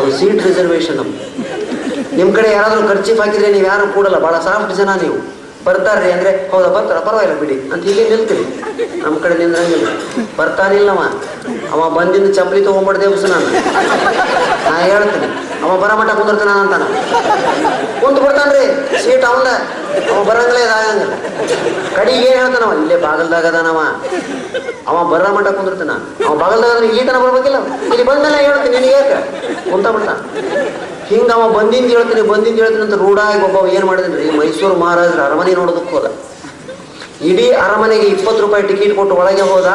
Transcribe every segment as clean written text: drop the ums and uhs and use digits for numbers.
ಅದು seat reservation. ನಿಮ್ಮ ಕಡೆ ಯಾರಾದರೂ ಖರ್ಚಿಗೆ ಹಾಕಿದ್ರೆ ನೀವು ಯಾರು ಕೂಡಲ್ಲ, ಭಾಳ ಸಾಫ್ಟ್ ಜನ ನೀವು. ಬರ್ತಾರ್ರಿ ಅಂದರೆ ಹೌದಾ ಬರ್ತಾರ ಪರವಾಗಿಲ್ಲ ಬಿಡಿ ಅಂತ ಇಲ್ಲಿ ನಿಲ್ತೀವಿ. ನಮ್ಮ ಕಡೆ ನಿಂದ್ರಂಗಿಲ್ಲ. ಬರ್ತಾನಿಲ್ಲವ, ಅವ ಬಂದಿಂದ ಚಪ್ಪಲಿ ತೊಗೊಂಡ್ಬಿಡ್ದೆ ಬಸ್ ನಾನು ಹೇಳ್ತೀನಿ. ಅವ ಬರೋ ಮಟ್ಟ ಕುಂದಿರ್ತಾನ ಅಂತಾನ, ಕುಂತು ಬಿಡ್ತಾನ್ರಿ ಸೀಟ್ ಅವಂದ. ಅವ ಬರಂಗಿಲ್ಲ ಇದಾಗಂಗಿಲ್ಲ. ಕಡಿಗೆ ಏನು ಹೇಳ್ತಾನವ, ಇಲ್ಲೇ ಬಾಗಲ್ದಾಗ ಅದಾನವ. ಅವ ಬರೋ ಮಟ್ಟ ಕುಂದಿರ್ತಾನ. ಅವ ಬಾಗಲ್ದಾಗ ಇಲ್ಲಿ ತನ ಬರ್ಬೇಕಿಲ್ಲ, ಇಲ್ಲಿ ಬಂದಲ್ಲ ಹೇಳ್ತೀನಿ ನಿನಗೆ ಯಾಕೆ ಕುಂತ ಬಿಡ್ತಾನ. ಹಿಂಗೆ ಅವ ಬಂದಿಂದ ಹೇಳ್ತೀನಿ ಅಂತ ರೂಢಾಗಿ ಒಬ್ಬ ಏನು ಮಾಡಿದೀನಿ ರೀ, ಮೈಸೂರು ಮಹಾರಾಜರ ಅರಮನೆ ನೋಡೋದಕ್ಕೆ ಹೋದ. ಇಡೀ ಅರಮನೆಗೆ 20 ರೂಪಾಯಿ ಟಿಕೆಟ್ ಕೊಟ್ಟು ಒಳಗೆ ಹೋದ.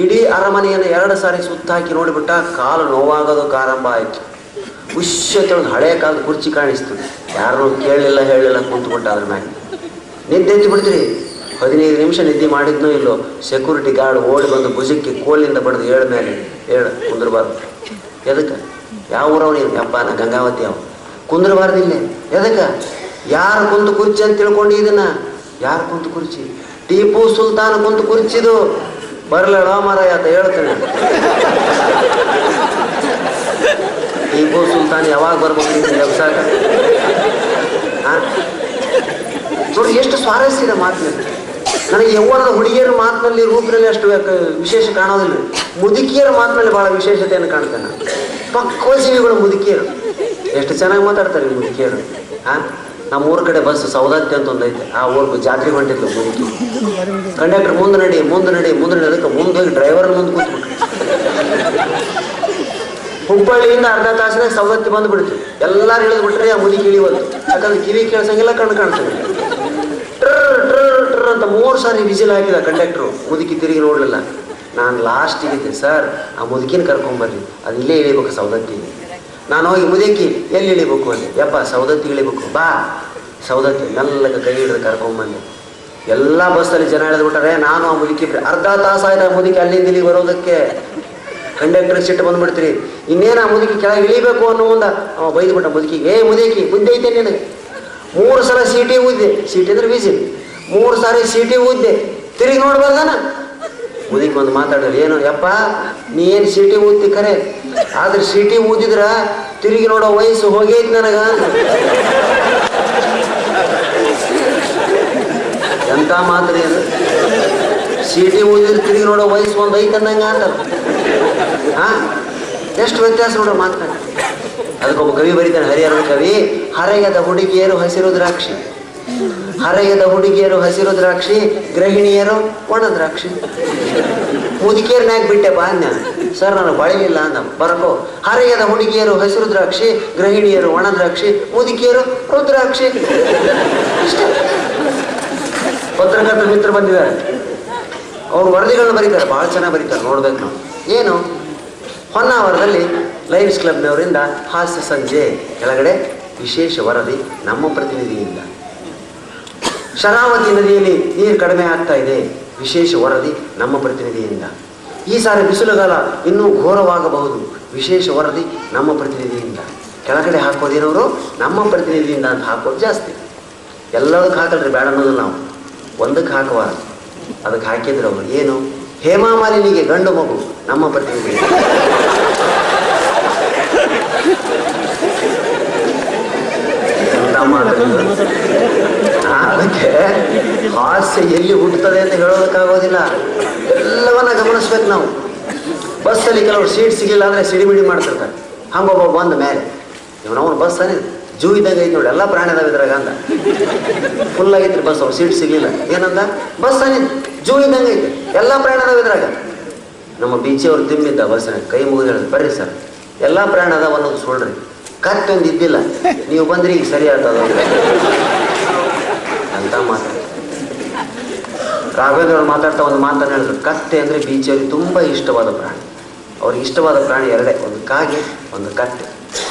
ಇಡೀ ಅರಮನೆಯನ್ನು 2 ಸಾರಿ ಸುತ್ತ ಹಾಕಿ ನೋಡಿಬಿಟ್ಟ. ಕಾಲು ನೋವಾಗೋದಕ್ಕೆ ಆರಂಭ ಆಯಿತು. ತಿಳಿದು ಹಳೆ ಕಾಲದ ಕುರ್ಚಿ ಕಾಣಿಸ್ತು. ಯಾರು ಕೇಳಲಿಲ್ಲ ಹೇಳಿಲ್ಲ, ಕುಂತ್ಬಿಟ್ಟ ಅದ್ರ ಮ್ಯಾಗೆ. ನಿದ್ದೆ ಎದ್ದು ಬಿಡ್ತೀರಿ. 15 ನಿಮಿಷ ನಿದ್ದೆ ಮಾಡಿದ್ನೋ ಇಲ್ಲೋ, ಸೆಕ್ಯೂರಿಟಿ ಗಾರ್ಡ್ ಓಡಿ ಬಂದು ಭುಜಕ್ಕೆ ಕೋಲಿಂದ ಬಡ್ದು ಏಳ ಮೇಲೆ ಕುಂದ್ರಬಾರ್ದು. ಎದಕ್ಕೆ? ಯಾವ ಊರವ್ ನೀವು? ಯಪ್ಪ ನಾ ಗಂಗಾವತಿ ಅವ. ಕುಂದ್ರಬಾರ್ದಿಲ್ಲ. ಎದಕ್ಕೆ? ಯಾರು ಕುಂತು ಕುರ್ಚಿ ಅಂತ ತಿಳ್ಕೊಂಡು ಇದನ್ನ? ಯಾರು ಕುಂತು ಕುರ್ಚಿ? ಟಿಪ್ಪು ಸುಲ್ತಾನ್ ಕುಂತು ಕುರ್ಚಿದು. ಬರ್ಲಡ ಮಾರಾಯ ಅಂತ ಹೇಳ್ತೇನೆ. ಟಿಪ್ಪು ಸುಲ್ತಾನ್ ಯಾವಾಗ ಬರ್ಬೇಕು ವ್ಯವಸಾಯ? ನೋಡಿ ಎಷ್ಟು ಸ್ವಾರಸ್ಯ ಇದೆ ಮಾತಿನಲ್ಲಿ. ನನಗೆ ಯೌವನದ ಹುಡುಗಿಯರ ಮಾತಿನಲ್ಲಿ ರೂಪದಲ್ಲಿ ಅಷ್ಟು ವಿಶೇಷ ಕಾಣೋದಿಲ್ಲ. ಮುದುಕಿಯರ ಮಾತಿನಲ್ಲಿ ಬಹಳ ವಿಶೇಷತೆಯನ್ನು ಕಾಣ್ತೇನೆ. ಪಕ್ವಜೀವಿಗಳು ಮುದುಕಿಯರು ಎಷ್ಟು ಚೆನ್ನಾಗಿ ಮಾತಾಡ್ತಾರೆ ಈ ಮುದುಕಿಯರು. ನಮ್ಮ ಊರ ಕಡೆ ಬಸ್ ಸೌದತ್ತಿ ಅಂತ ಒಂದೈತೆ. ಆ ಊರ್ಗೂ ಜಾತ್ರೆ ಹೊಂಟಿದ್ಲು ಮುದುಕಿ. ಕಂಡಕ್ಟರ್ ಮುಂದೆ ನಡಿ ಅದಕ್ಕೆ ಮುಂದೆ ಹೋಗಿ ಡ್ರೈವರ್ ಮುಂದೆ ಕೂತ್ಬಿಟ್ರು. ಹುಬ್ಬಳ್ಳಿಯಿಂದ ಅರ್ಧ ತಾಸಿನಾಗ ಸೌದತ್ತಿ ಬಂದುಬಿಡ್ತು. ಎಲ್ಲರೂ ಇಳಿದ್ಬಿಟ್ರಿ, ಆ ಮುದುಕಿ ಇಳಿವಲ್ತು. ಯಾಕಂದ್ರೆ ಕಿವಿ ಕೇಳ್ಸಂಗಿಲ್ಲ, ಕಣ್ಣು ಕಾಣ್ಸಂಗಿಲ್ಲ. ಟ್ರ್ ಅಂತ 3 ಸಾರಿ ವಿಜಿಲ್ ಹಾಕಿದ ಕಂಡಕ್ಟ್ರು. ಮುದುಕಿ ತಿರುಗಿ ನೋಡಲಿಲ್ಲ. ನಾನು ಲಾಸ್ಟಿಗಿದ್ದೆ, ಸರ್ ಆ ಮುದುಕಿನ ಕರ್ಕೊಂಬರ್ರಿ, ಅದು ಇಲ್ಲೇ ಇಳಿಬೇಕು ಸೌದತ್ತಿ. ನಾನು ಹೋಗಿ ಮುದುಕಿ ಎಲ್ಲಿ ಇಳಿಬೇಕು ಅಲ್ಲಿ? ಯಪ್ಪ ಸೌದತ್ತಿ ಇಳಿಬೇಕು, ಬಾ ಸೌದತ್ತಿ. ಮೆಲ್ಲಗೆ ಕೈ ಹಿಡಿದು ಕರ್ಕೊಂಬಂದೆ. ಎಲ್ಲ ಬಸ್ಸಲ್ಲಿ ಜನ ಇಳಿದ್ಬಿಟ್ಟಾರೆ. ನಾನು ಆ ಮುದುಕಿ ಅರ್ಧ ತಾಸು ಆಯ್ತು ಆ ಮುದುಕಿ ಅಲ್ಲಿಂದ ಇಲ್ಲಿಗೆ ಬರೋದಕ್ಕೆ. ಕಂಡಕ್ಟರ್ ಸಿಟ್ಟು ಬಂದ್ಬಿಡ್ತೀರಿ. ಇನ್ನೇನು ಆ ಮುದುಕಿ ಕೆಳಗೆ ಇಳಿಬೇಕು ಅನ್ನೋ ಮುಂದೆ ಅವ ಬೈದ್ಬಿಟ್ಟ ಮುದುಕಿಗೆ, ಮುದುಕಿ ಬುದ್ಧಿ ಐತೆ ನಿನಗೆ? 3 ಸಲ ಸೀಟಿ ಊದ್ದೆ. ಸೀಟಿ ಅಂದ್ರೆ ವಿಸಿಲ್. 3 ಸಾರಿ ಸೀಟಿ ಊದ್ದೆ, ತಿರುಗಿ ನೋಡ್ಬಾರ್ದಾನ? ಮುದುಕಿ ಒಂದು ಮಾತಾಡಿದ್ರೆ, ಏನು ಯಪ್ಪ ನೀ ಏನು ಸೀಟಿ ಊದ್ತಿ ಖರೆ, ಆದ್ರೆ ಸೀಟಿ ಊದಿದ್ರ ತಿರುಗಿ ನೋಡೋ ವಯಸ್ಸು ಹೋಗೈತಿ ನನಗ. ಎಂತ ಮಾತ್ರಿ ಅದು? ಸೀಟಿ ಊದಿದ್ರೆ ತಿರುಗಿ ನೋಡೋ ವಯಸ್ಸು ಒಂದು ಐತೆ ಅಂದಂಗೆ ಅಂತಾರೆ. ಎಷ್ಟು ವ್ಯತ್ಯಾಸ ನೋಡೋ ಮಾತಾಡಿ. ಅದಕ್ಕೊಬ್ಬ ಕವಿ ಬರೀತಾನೆ, ಹರಿಹರದ ಕವಿ. ಹರೆಯದ ಹುಡುಗಿಯರು ಹಸಿರು ದ್ರಾಕ್ಷಿ, ಹರೆಯದ ಹುಡುಗಿಯರು ಹಸಿರು ದ್ರಾಕ್ಷಿ, ಗೃಹಿಣಿಯರು ಒಣ ದ್ರಾಕ್ಷಿ. ಮುದುಕಿಯರ್ನಾಗ ಬಿಟ್ಟೆ ಬಾ ಅಂದ. ಸರ್ ನಾನು ಬಳಿಲಿಲ್ಲ ಅಂದ. ಬರ್ಕೋ. ಹರೆಯದ ಹುಡುಗಿಯರು ಹಸಿರು ದ್ರಾಕ್ಷಿ, ಗೃಹಿಣಿಯರು ಒಣ ದ್ರಾಕ್ಷಿ, ಮುದುಕಿಯರು ರುದ್ರಾಕ್ಷಿ. ಇಷ್ಟ. ಪತ್ರಕರ್ತರ ಮಿತ್ರ ಬಂದಿದ್ದಾರೆ. ಅವ್ರು ವರದಿಗಳನ್ನ ಬರೀತಾರೆ, ಭಾಳ ಚೆನ್ನಾಗಿ ಬರೀತಾರೆ, ನೋಡ್ಬೇಕು ನಾವು. ಏನು? ಹೊನ್ನಾವರದಲ್ಲಿ ಲಯನ್ಸ್ ಕ್ಲಬ್ನವರಿಂದ ಹಾಸ್ಯ ಸಂಜೆ ಕೆಳಗಡೆ ವಿಶೇಷ ವರದಿ ನಮ್ಮ ಪ್ರತಿನಿಧಿಯಿಂದ. ಶರಾವತಿ ನದಿಯಲ್ಲಿ ನೀರು ಕಡಿಮೆ ಆಗ್ತಾ ಇದೆ, ವಿಶೇಷ ವರದಿ ನಮ್ಮ ಪ್ರತಿನಿಧಿಯಿಂದ. ಈ ಸಾರಿ ಬಿಸಿಲುಗಾಲ ಇನ್ನೂ ಘೋರವಾಗಬಹುದು, ವಿಶೇಷ ವರದಿ ನಮ್ಮ ಪ್ರತಿನಿಧಿಯಿಂದ. ಕೆಳಗಡೆ ಹಾಕೋದೇನವರು ನಮ್ಮ ಪ್ರತಿನಿಧಿಯಿಂದ ಅಂತ ಹಾಕೋದು ಜಾಸ್ತಿ. ಎಲ್ಲದಕ್ಕೆ ಹಾಕಲ್ರಿ, ಬೇಡ ಅನ್ನೋದು ನಾವು. ಒಂದಕ್ಕೆ ಹಾಕುವ, ಅದಕ್ಕೆ ಹಾಕಿದ್ರು ಅವರು. ಏನು? ಹೇಮಾ ಮಾಲಿನಿಗೆ ಗಂಡು ಮಗು, ನಮ್ಮ ಪ್ರತಿನಿಧಿ. ಅದಕ್ಕೆ ಹಾಸ್ಯ ಎಲ್ಲಿ ಹುಟ್ಟುತ್ತದೆ ಅಂತ ಹೇಳೋದಕ್ಕಾಗೋದಿಲ್ಲ. ಎಲ್ಲವನ್ನ ಗಮನಿಸ್ಬೇಕು ನಾವು. ಬಸ್ಸಲ್ಲಿ ಕೆಲವರು ಸೀಟ್ ಸಿಗಲಿಲ್ಲ ಅಂದರೆ ಸಿಡಿಮಿಡಿ ಮಾಡ್ತಿರ್ತಾರೆ. ಹಂಗೊಬ್ಬ ಬಂದ ಮೇಲೆ ಇವನವನು ಬಸ್ ಅನ್ನಿ ಜೂ ಇದ್ದಂಗೆ ಐತಿ ನೋಡಿ, ಎಲ್ಲ ಪ್ರಾಣಿ ಅದಾವ ಇದ್ರಾಗ ಅಂದ. ಫುಲ್ ಆಗೈತ್ರಿ ಬಸ್, ಅವ್ರು ಸೀಟ್ ಸಿಗಲಿಲ್ಲ. ಏನಂದ? ಬಸ್ ಅನ್ನಿ ಜೂ ಇದ್ದಂಗೆ ಐತಿ, ಎಲ್ಲ ಪ್ರಾಣಿ ಅದಾವ ಇದ್ರಾಗ. ನಮ್ಮ ಬೀಚಿಯವ್ರು ತಿಮ್ಮಿದ್ದ ಬಸ್ಸಿನಾಗ, ಕೈ ಮುಗಿದು ಹೇಳಿದ್ರು, ಬರ್ರಿ ಸರ್ ಎಲ್ಲ ಪ್ರಾಣಿ ಅದಾವ ಅನ್ನೋದು ಸುಳ್ರಿ, ಕತ್ತೊಂದು ಇದ್ದಿಲ್ಲ, ನೀವು ಬಂದ್ರಿ ಈಗ ಸರಿ ಆಗ್ತದ ಅಂತ ಮಾತು. ರಾಘವೇಂದ್ರ ಮಾತಾಡ್ತಾ ಒಂದು ಮಾತನ್ನು ಹೇಳಿದ್ರು, ಕತ್ತೆ ಅಂದರೆ ಬೀಚಿಯವ್ರಿಗೆ ತುಂಬ ಇಷ್ಟವಾದ ಪ್ರಾಣಿ. ಅವ್ರಿಗೆ ಇಷ್ಟವಾದ ಪ್ರಾಣಿ ಎರಡೇ, ಒಂದು ಕಾಗೆ, ಒಂದು ಕತ್ತೆ.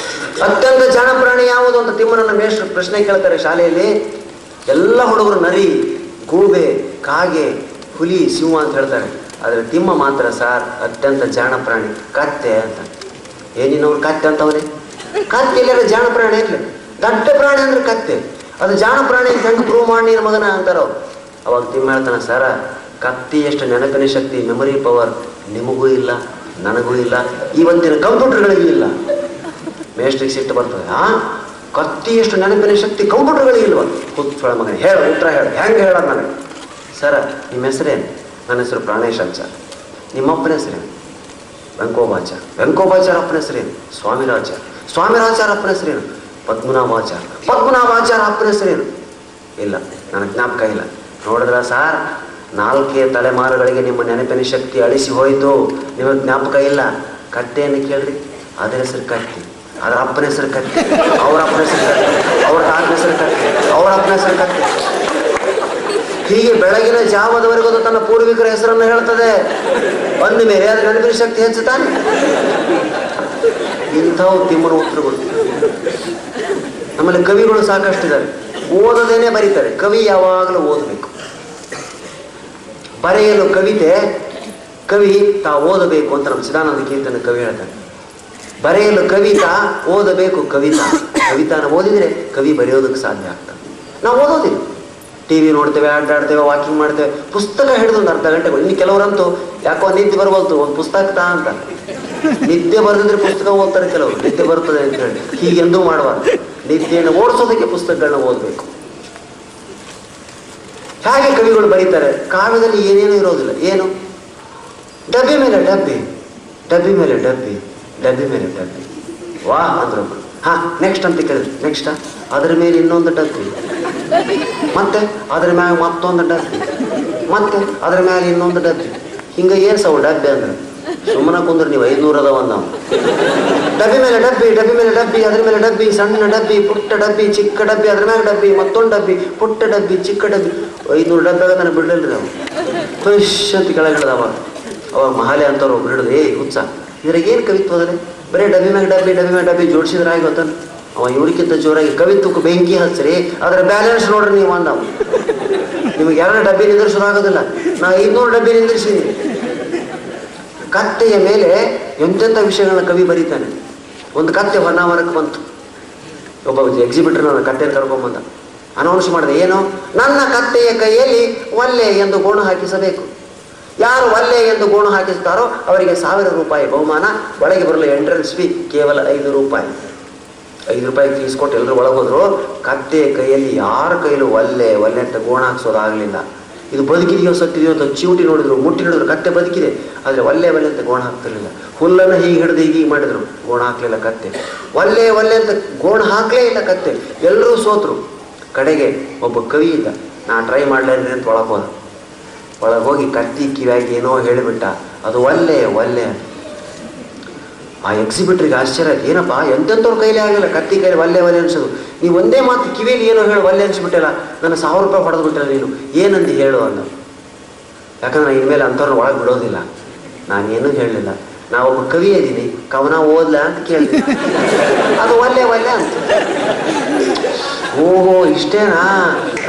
ಅತ್ಯಂತ ಜಾಣ ಪ್ರಾಣಿ ಯಾವುದು ಅಂತ ತಿಮ್ಮನನ್ನ ಮೇಷ್ಟ್ರು ಪ್ರಶ್ನೆ ಕೇಳ್ತಾರೆ ಶಾಲೆಯಲ್ಲಿ. ಎಲ್ಲ ಹುಡುಗರು ನರಿ, ಗೂಬೆ, ಕಾಗೆ, ಹುಲಿ, ಸಿಂಹ ಅಂತ ಹೇಳ್ತಾರೆ. ಆದರೆ ತಿಮ್ಮ ಮಾತ್ರ, ಸಾರ್ ಅತ್ಯಂತ ಜಾಣ ಪ್ರಾಣಿ ಕತ್ತೆ ಅಂತ. ಏನಿನವ್ರು ಕತ್ತೆ ಅಂತವ್ರೆ? ಕತ್ತೆ ಎಲ್ಲರ ಜಾಣ ಪ್ರಾಣಿ ಇರಲಿ, ದಡ್ಡ ಪ್ರಾಣಿ ಅಂದ್ರೆ ಕತ್ತೆ. ಅದು ಜಾಣ ಪ್ರಾಣಿ ಅಂತ ಹೆಂಗೆ ಪ್ರೂವ್ ಮಾಡಿ ನಿನ್ನ ಮಗನ ಅಂತಾರೋ. ಅವಾಗ ತಿಮ್ಮ ಹೇಳ್ತಾನೆ, ಸರ ಕತ್ತಿ ಎಷ್ಟು ನೆನಪಿನ ಶಕ್ತಿ, ಮೆಮೊರಿ ಪವರ್ ನಿಮಗೂ ಇಲ್ಲ, ನನಗೂ ಇಲ್ಲ, ಇವತ್ತಿನ ಕಂಪ್ಯೂಟರ್ಗಳಿಗೂ ಇಲ್ಲ. ಮೇಸ್ಟ್ರಿಗೆ ಸಿಟ್ಟು ಬರ್ತದೆ. ಕತ್ತಿ ಎಷ್ಟು ನೆನಪಿನ ಶಕ್ತಿ ಕಂಪ್ಯೂಟರ್ಗಳಿಗೆ ಇಲ್ವ? ಕೂತ್ಕೊಳ್ಳ ಮಗನೇ, ಹೇಳ ಉತ್ತರ ಹೇಳ, ಹೆಂಗೆ ಹೇಳೋದು ನನಗೆ? ಸರ ನಿಮ್ಮ ಹೆಸರೇನು? ನನ್ನ ಹೆಸರು ಪ್ರಾಣೇಶಾಚಾರ್ಯ. ನಿಮ್ಮಪ್ಪನ ಹೆಸರೇನು? ವೆಂಕೋಬಾಚಾರ್ಯ. ವೆಂಕೋಬಾಚಾರ್ಯ ಅಪ್ಪನ ಹೆಸರೇನು? ಸ್ವಾಮಿರಾಚಾರ್ಯ. ಸ್ವಾಮಿರಾಚಾರ್ಯ ಅಪ್ಪನ ಹೆಸರೇನು? ಪದ್ಮನಾಭಾಚಾರ್ಯ. ಪದ್ಮನಾಭಾಚಾರ್ಯ ಅಪ್ಪನ ಹೆಸರೇನು? ಇಲ್ಲ, ನನಗೆ ಜ್ಞಾಪಕ ಇಲ್ಲ. ನೋಡಿದ್ರ ಸಾರ್, 4 ತಲೆಮಾರುಗಳಿಗೆ ನಿಮ್ಮ ನೆನಪಿನ ಶಕ್ತಿ ಅಳಿಸಿ ಹೋಯಿತು, ನಿಮಗೆ ಜ್ಞಾಪಕ ಇಲ್ಲ. ಕತ್ತೆಯನ್ನು ಕೇಳ್ರಿ, ಅದ್ರ ಹೆಸರು ಕತ್ತಿ, ಅದರ ಅಪ್ಪನ ಹೆಸರು ಕತ್ತಿ, ಅವ್ರ ಅಪ್ಪನ ಹೆಸರು ಕತ್ತಿ, ಅವ್ರ ತಾತನ ಹೆಸರು ಕತ್ತಿ, ಅವ್ರ ಅಪ್ಪನ ಹೆಸರು ಕತ್ತಿ. ಹೀಗೆ ಬೆಳಗಿನ ಜಾವದವರೆಗೂ ಅದು ತನ್ನ ಪೂರ್ವಿಕರ ಹೆಸರನ್ನು ಹೇಳ್ತದೆ. ಅಂದ ಮೇಲೆ ಅದ್ರ ನೆನಪಿನ ಶಕ್ತಿ ಹೆಚ್ಚುತ್ತಾನೆ. ಇಂಥವು ತಿಮ್ಮನ ಉತ್ತರಗಳು. ನಮ್ಮಲ್ಲಿ ಕವಿಗಳು ಸಾಕಷ್ಟಿದ್ದಾರೆ, ಓದದೇನೆ ಬರೀತಾರೆ. ಕವಿ ಯಾವಾಗಲೂ ಓದಬೇಕು. ಬರೆಯಲು ಕವಿತೆ, ಕವಿ ತಾ ಓದಬೇಕು ಅಂತ ನಮ್ಮ ಚಿದಾನಂದ ಕೀರ್ತನ ಕವಿ ಹೇಳ್ತಾನೆ. ಬರೆಯಲು ಕವಿತಾ, ಓದಬೇಕು ಕವಿತಾ. ಕವಿತಾನ ಓದಿದರೆ ಕವಿ ಬರೆಯೋದಕ್ಕೆ ಸಾಧ್ಯ ಆಗ್ತದೆ. ನಾವು ಓದೋದಿಲ್ಲ, ಟಿವಿ ನೋಡ್ತೇವೆ, ಆಡ್ತೇವೆ, ವಾಕಿಂಗ್ ಮಾಡ್ತೇವೆ, ಪುಸ್ತಕ ಹಿಡಿದು ಒಂದು ಅರ್ಧ ಗಂಟೆಗಳು. ಇನ್ನು ಕೆಲವರಂತೂ ಯಾಕೋ ನಿದ್ದೆ ಬರ್ಬೋದು, ಒಂದು ಪುಸ್ತಕ ತಾ ಅಂತ. ನಿದ್ದೆ ಬರೆದಿದ್ರೆ ಪುಸ್ತಕ ಓದ್ತಾರೆ ಕೆಲವರು, ನಿದ್ದೆ ಬರ್ತದೆ ಅಂತ ಹೇಳಿ. ಹೀಗೆಂದೂ ಮಾಡಬಾರ್ದು. ನಿದ್ದೆಯನ್ನು ಓಡಿಸೋದಕ್ಕೆ ಪುಸ್ತಕಗಳನ್ನ ಓದಬೇಕು. ಹಾಗೆ ಕವಿಗಳು ಬರೀತಾರೆ. ಕಾವ್ಯದಲ್ಲಿ ಏನೇನೂ ಇರೋದಿಲ್ಲ. ಏನು? ಡಬ್ಬಿ ಮೇಲೆ ಡಬ್ಬಿ, ಡಬ್ಬಿ ಮೇಲೆ ಡಬ್ಬಿ, ಡಬ್ಬಿ ಮೇಲೆ ಡಬ್ಬಿ. ವಾಹ್ ಅಂದ್ರು. ನೆಕ್ಸ್ಟ್ ಅಂತ ಕೇಳಿದ್ರು. ನೆಕ್ಸ್ಟ್ ಅದರ ಮೇಲೆ ಇನ್ನೊಂದು ಡಬ್ಬಿ, ಮತ್ತೆ ಅದ್ರ ಮ್ಯಾಗ ಮತ್ತೊಂದು ಡಬ್ಬಿ, ಮತ್ತೆ ಅದ್ರ ಮ್ಯಾಲೆ ಇನ್ನೊಂದು ಡಬ್ಬಿ. ಹಿಂಗೆ ಏನು ಸವು ಡಬ್ಬಿ ಅಂದ್ರೆ? ಸುಮ್ಮನೆ ಕುಂದ್ರೆ ನೀವು 500 ಅದಾವ ನಾವು. ಡಬ್ಬಿ ಮೇಲೆ ಡಬ್ಬಿ, ಡಬ್ಬಿ ಮೇಲೆ ಡಬ್ಬಿ, ಅದ್ರ ಮೇಲೆ ಡಬ್ಬಿ, ಸಣ್ಣ ಡಬ್ಬಿ, ಪುಟ್ಟ ಡಬ್ಬಿ, ಚಿಕ್ಕ ಡಬ್ಬಿ, ಅದ್ರ ಮ್ಯಾಗ ಡಬ್ಬಿ, ಮತ್ತೊಂದು ಡಬ್ಬಿ, ಪುಟ್ಟ ಡಬ್ಬಿ, ಚಿಕ್ಕ ಡಬ್ಬಿ. 500 ಡಬ್ಬಿ ಆಗ ನನಗೆ ಬಿಡಲಿಲ್ಲ ನಾವು. ಖುಷ್ ಅಂತ ಕೆಳಗೆ ಹಿಡ್ದವ. ಅವಾಗ ಮಹಾಲೆ ಅಂತವ್ರು ಒಬ್ರು ಹಿಡಿದು, ಹುಚ್ಚ ಇದ್ರಾಗ ಏನು ಕವಿತ್ವ ಅದರೆ? ಬರೀ ಡಬ್ಬಿ ಮ್ಯಾಗ ಡಬ್ಬಿ, ಡಬ್ಬಿ ಮ್ಯಾಗ ಡಬ್ಬಿ ಜೋಡಿಸಿದ್ರೆ ಆಗಿ ಗೊತ್ತಾನ. ಅವ ಇವ್ರಿಗಿಂತ ಜೋರಾಗಿ ಕವಿತ್ವಕ್ಕೆ ಬೆಂಕಿ ಹಚ್ಚ್ರಿ, ಅದರ ಬ್ಯಾಲೆನ್ಸ್ ನೋಡ್ರಿ ನೀವು ಅಂದವ. ನಿಮಗೆ 2 ಡಬ್ಬಿ ನಿಂದ್ರಿಸೋದು ಆಗೋದಿಲ್ಲ. ನಾ 500 ಡಬ್ಬಿ ನಿಂದ್ರಿಸಿದ್ದೀನಿ. ಕತ್ತೆಯ ಮೇಲೆ ಎಂತೆಂಥ ವಿಷಯಗಳನ್ನ ಕವಿ ಬರೀತಾನೆ. ಒಂದು ಕತ್ತೆ ಹೊನ್ನಾವರಕ್ಕೆ ಬಂತು. ಒಬ್ಬ ಎಕ್ಸಿಬಿಟರ್ ನನ್ನ ಕತ್ತೆಯನ್ನು ಕರ್ಕೊಂಡ್ಬಂದ. ಅನೌನ್ಸ್ ಮಾಡಿದೆ, ಏನು? ನನ್ನ ಕತ್ತೆಯ ಕೈಯಲ್ಲಿ ಒಲ್ಲೆ ಎಂದು ಗೋಣು ಹಾಕಿಸಬೇಕು. ಯಾರು ಒಲ್ಲೆ ಎಂದು ಗೋಣು ಹಾಕಿಸ್ತಾರೋ ಅವರಿಗೆ 1000 ರೂಪಾಯಿ ಬಹುಮಾನ. ಒಳಗೆ ಬರಲು ಎಂಟ್ರೆನ್ಸ್ ಫೀ ಕೇವಲ 5 ರೂಪಾಯಿ. 5 ರೂಪಾಯಿ ಫೀಸ್ ಕೊಟ್ಟು ಎಲ್ಲರೂ ಒಳಗೋದ್ರು. ಕತ್ತೆಯ ಕೈಯಲ್ಲಿ ಯಾರ ಕೈಲೂ ಒಲ್ಲೆ ಒಲ್ಲೆ ಅಂತ ಗೋಣು ಹಾಕ್ಸೋದಾಗಲಿಲ್ಲ. ಇದು ಬದುಕಿದೆಯೋ ಸತ್ತಿದೆಯೋ ಅಂತ ಚಿವುಟಿ ನೋಡಿದ್ರು, ಮುಟ್ಟಿ ನೋಡಿದ್ರು, ಕತ್ತೆ ಬದುಕಿದೆ. ಆದರೆ ಒಲ್ಲೆ ಒಲ್ಲೆ ಅಂತ ಗೋಣ ಹಾಕ್ತಿರ್ಲಿಲ್ಲ. ಹುಲ್ಲನ್ನು ಹೀಗೆ ಹಿಡಿದು ಹೀಗೆ ಮಾಡಿದ್ರು, ಗೋಣ ಹಾಕ್ಲಿಲ್ಲ ಕತ್ತೆ. ಒಲ್ಲೆ ಒಲ್ಲೆ ಅಂತ ಗೋಣ ಹಾಕ್ಲೇ ಇಲ್ಲ ಕತ್ತೆ. ಎಲ್ಲರೂ ಸೋತರು. ಕಡೆಗೆ ಒಬ್ಬ ಕವಿ ಇದ್ದ, ನಾ ಟ್ರೈ ಮಾಡ್ಲೇನ್ರಿ ಅಂತ ಒಳಗೆ ಹೋದ. ಒಳಗೆ ಹೋಗಿ ಕತ್ತಿ ಕಿವಿಯಾಗಿ ಏನೋ ಹೇಳಿಬಿಟ್ಟ. ಅದು ಒಲ್ಲೆ ಒಲ್ಲೆ. ಆ ಎಕ್ಸಿಬಿಟ್ರಿಗೆ ಆಶ್ಚರ್ಯ ಆಯ್ತು. ಏನಪ್ಪ, ಎಂತೆಂಥವ್ರ ಕೈಲೇ ಆಗಿಲ್ಲ ಕತ್ತಿ ಕೈಲಿ ಒಲ್ಲೆ ಒಲ್ಲೆ ಅನ್ಸೋದು. ನೀವು ಒಂದೇ ಮಾತು ಕಿವಿಯಲ್ಲಿ ಏನೋ ಹೇಳು, ಒಲ್ಲೆ ಅನ್ಸ್ಬಿಟ್ಟಿಲ್ಲ. ನನ್ನ 1000 ರೂಪಾಯಿ ಹೊಡೆದು ಬಿಟ್ಟಿಲ್ಲ. ನೀನು ಏನಂದು ಹೇಳು ಅಂದ. ಯಾಕಂದ್ರೆ ನಾನು ಇನ್ಮೇಲೆ ಅಂಥವ್ರನ್ನ ಒಳಗೆ ಬಿಡೋದಿಲ್ಲ. ನಾನೇನು ಹೇಳಲಿಲ್ಲ. ನಾವೊಬ್ಬ ಕವಿ ಇದ್ದೀನಿ, ಕವನ ಓದ್ಲ ಅಂತ ಕೇಳಿದೆ. ಅದು ಒಲ್ಲೆ ಒಲ್ಲೆ ಅಂತ. ಓಹೋ ಇಷ್ಟೇನಾ,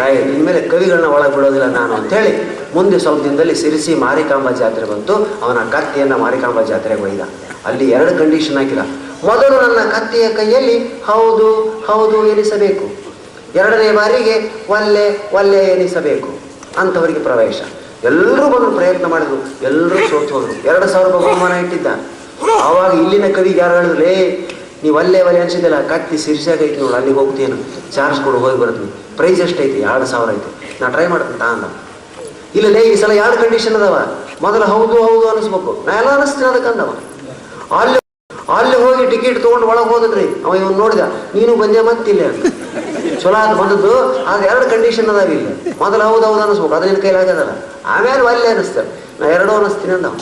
ರೈಟ್, ಇನ್ಮೇಲೆ ಕವಿಗಳನ್ನ ಒಳಗೆ ಬಿಡೋದಿಲ್ಲ ನಾನು ಅಂತೇಳಿ ಮುಂದೆ ಸ್ವಲ್ಪ ದಿನದಲ್ಲಿ ಸಿರಿಸಿ ಮಾರಿಕಾಂಬಾ ಜಾತ್ರೆ ಬಂತು. ಅವನ ಕತ್ತಿಯನ್ನು ಮಾರಿಕಾಂಬಾ ಜಾತ್ರೆಗೆ ಒಯ್ದ. ಅಲ್ಲಿ 2 ಕಂಡೀಷನ್ ಹಾಕಿದ. ಮೊದಲು ನನ್ನ ಕತ್ತಿಯ ಕೈಯಲ್ಲಿ ಹೌದು ಹೌದು ಎನಿಸಬೇಕು. 2ನೇ ಬಾರಿಗೆ ಒಲ್ಲೆ ಒಲ್ಲೆ ಎನಿಸಬೇಕು. ಅಂಥವರಿಗೆ ಪ್ರವೇಶ. ಎಲ್ಲರೂ ಬಂದರು, ಪ್ರಯತ್ನ ಮಾಡಿದ್ರು, ಎಲ್ಲರೂ ಸೋತು ಹೋದರು. 2000 ರೂಪಾಯಿ ಬಹುಮಾನ ಇಟ್ಟಿದ್ದ. ಆವಾಗ ಇಲ್ಲಿನ ಕವಿಗೆ ಯಾರು ಹೇಳಿದ್ರು, ಲೇ ನೀವು ಒಲ್ಲೆ ಒಲ್ಲೆ ಅನ್ಸಿದ್ದಲ್ಲ, ಕತ್ತಿ ಸಿರಿಸಾಗೈತಿ ನೋಡು, ಅಲ್ಲಿಗೆ ಹೋಗ್ತೀನು, ಚಾರ್ಜ್ ಕೊಡು, ಹೋಗಿ ಬರ್ತೀನಿ. ಪ್ರೈಸ್ ಎಷ್ಟೈತಿ? 2000 ಐತಿ. ನಾ ಟ್ರೈ ಮಾಡ್ತೀನಿ ಅಂದ. ಇಲ್ಲ ಲೇ, ಈ ಸಲ 2 ಕಂಡೀಷನ್ ಅದಾವ. ಮೊದಲು ಹೌದು ಹೌದು ಅನಿಸ್ಬೇಕು. ನಾ ಎಲ್ಲ ಅನಿಸ್ತೀನಿ ಅದಕ್ಕೆ ಅಂದವ. ಅಲ್ಲಿ ಹೋಗಿ ಟಿಕೆಟ್ ತೊಗೊಂಡು ಒಳಗೆ ಹೋದದ್ರಿ. ಅವ ಇವನು ನೋಡಿದ, ನೀನು ಬಂದೆ ಮತ್ತಿಲ್ಲ ಅಂತ. ಚಲೋ ಅದು ಬಂದದ್ದು. ಆದ್ರೆ 2 ಕಂಡೀಷನ್ ಅದಾವ ಇಲ್ಲಿ. ಮೊದಲು ಹೌದು ಹೌದು ಅನಿಸ್ಬೇಕು, ಅದು ನಿನ್ನ ಕೈಲಿ ಆಗದಲ್ಲ. ಆಮೇಲೆ ಒಲ್ಲೆ ಅನಿಸ್ತಾರೆ. ನಾ 2 ಅನಿಸ್ತೀನಿ ಅಂದವ.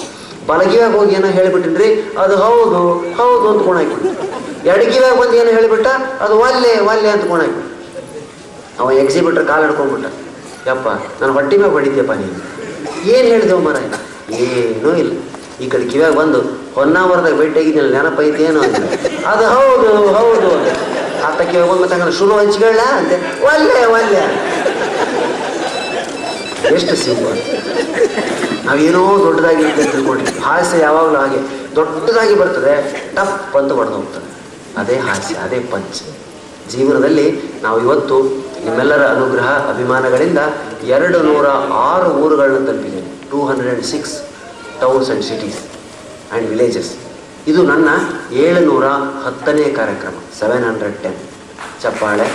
ಬಲಗಿವಾಗ ಹೋಗಿ ಏನೋ ಹೇಳಿಬಿಟ್ಟಿನ್ರಿ, ಅದು ಹೌದು ಹೌದು ಅಂತ ಗುಣ ಹಾಕ್ಬಿಟ್ಟು. ಎಡಗಿವಾಗ ಬಂದು ಏನೋ ಹೇಳಿಬಿಟ್ಟ, ಅದು ಒಲ್ಲೆ ಒಲ್ಲೆ ಅಂತ ಗುಣ ಹಾಕ್ಬಿಟ್ಟು. ಅವ ಎಕ್ಸಿಬಿಟ್ರ್ ಕಾಲು ಹಿಡ್ಕೊಂಡ್ಬಿಟ್ಟ. ಯಪ್ಪ, ನಾನು ಹೊಟ್ಟೆ ಮ್ಯಾಗ ಹೊಡಿತೀಯಪ್ಪ ನೀನು. ಏನು ಹೇಳಿದೆವು ಮರ? ಏನೂ ಇಲ್ಲ. ಈ ಕಡೆ ಕಿವ್ಯಾಗ ಬಂದು ಹೊನ್ನಾವರದಾಗ ಭೇಟಿಯಾಗಿದ್ದಿಲ್ಲ, ನೆನಪೈತೇನೋ ಅಂತ. ಅದು ಹೌದು ಹೌದು ಆತ ಕಿವಾಗ ಬಂದು ಮತ್ತೆ ಶುರು ಹಂಚ್ಕೊಳ್ಳ ಅಂತೆ, ಒಲ್ಲೆ ಒಲ್ಲೆ. ಎಷ್ಟು ಸಿಂಪಲ್. ನಾವೇನೋ ದೊಡ್ಡದಾಗಿ ತಿಳ್ಕೊಂಡಿದ್ವಿ. ಹಾಸ್ಯ ಯಾವಾಗಲೂ ಹಾಗೆ ದೊಡ್ಡದಾಗಿ ಬರ್ತದೆ, ಟಪ್ ಅಂತ ಹೊಡೆದು ಹೋಗ್ತದೆ. ಅದೇ ಹಾಸ್ಯ, ಅದೇ ಪಂಚ್. ಜೀವನದಲ್ಲಿ ನಾವು ಇವತ್ತು ನಿಮ್ಮೆಲ್ಲರ ಅನುಗ್ರಹ ಅಭಿಮಾನಗಳಿಂದ 206 ಊರುಗಳನ್ನ ತಲುಪಿದ್ದೇನೆ. 206 towns and cities and villages. ಇದು ನನ್ನ 710ನೇ ಕಾರ್ಯಕ್ರಮ, 710. ಚಪ್ಪಾಳೆ.